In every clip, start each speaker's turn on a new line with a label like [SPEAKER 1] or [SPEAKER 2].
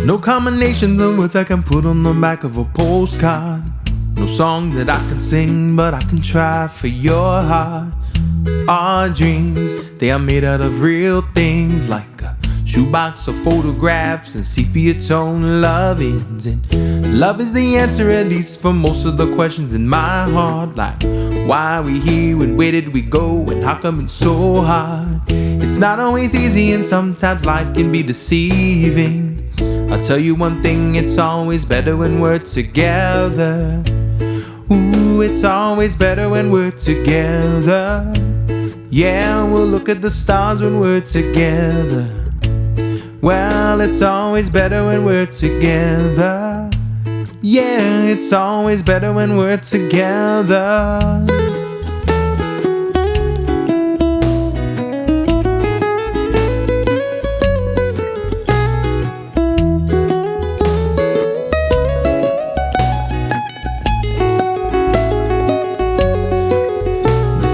[SPEAKER 1] There's no combinations of words I can put on the back of a postcard. No song that I can sing, but I can try for your heart. Our dreams, they are made out of real things, like a shoebox of photographs and sepia tone lovings. And love is the answer, at least for most of the questions in my heart, like why are we here and where did we go and how come it's so hard. It's not always easy and sometimes life can be deceiving. I'll tell you one thing, it's always better when we're together. Ooh, it's always better when we're together. Yeah, we'll look at the stars when we're together. Well, it's always better when we're together. Yeah, it's always better when we're together.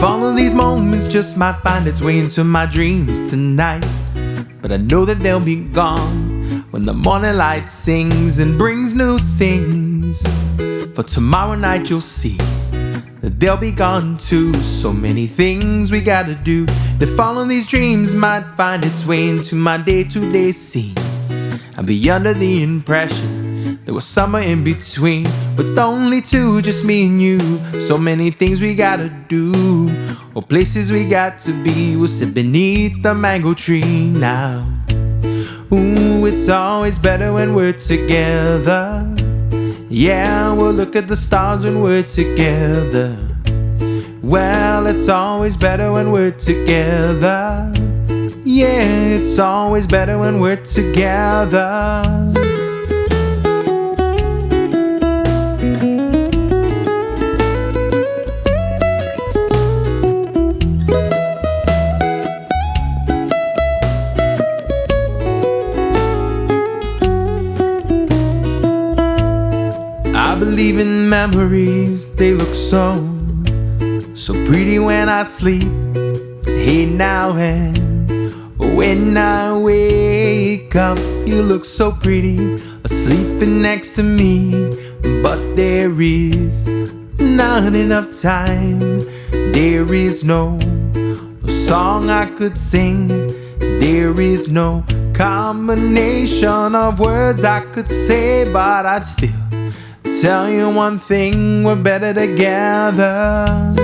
[SPEAKER 1] All of these moments just might find its way into my dreams tonight, but I know that they'll be gone when the morning light sings and brings new things. For tomorrow night you'll see that they'll be gone too. So many things we gotta do. If all of these dreams might find its way into my day-to-day scene, I'd be under the impression there was summer in between, with only two, just me and you. So many things we gotta do, or places we got to be. We'll sit beneath the mango tree now. Ooh, it's always better when we're together. Yeah, we'll look at the stars when we're together. Well, it's always better when we're together. Yeah, it's always better when we're together. I believe in memories, they look so pretty when I sleep. Hey now and when I wake up, you look so pretty, sleeping next to me. But there is not enough time, there is no song I could sing, there is no combination of words I could say, but I'd still tell you one thing, we're better together.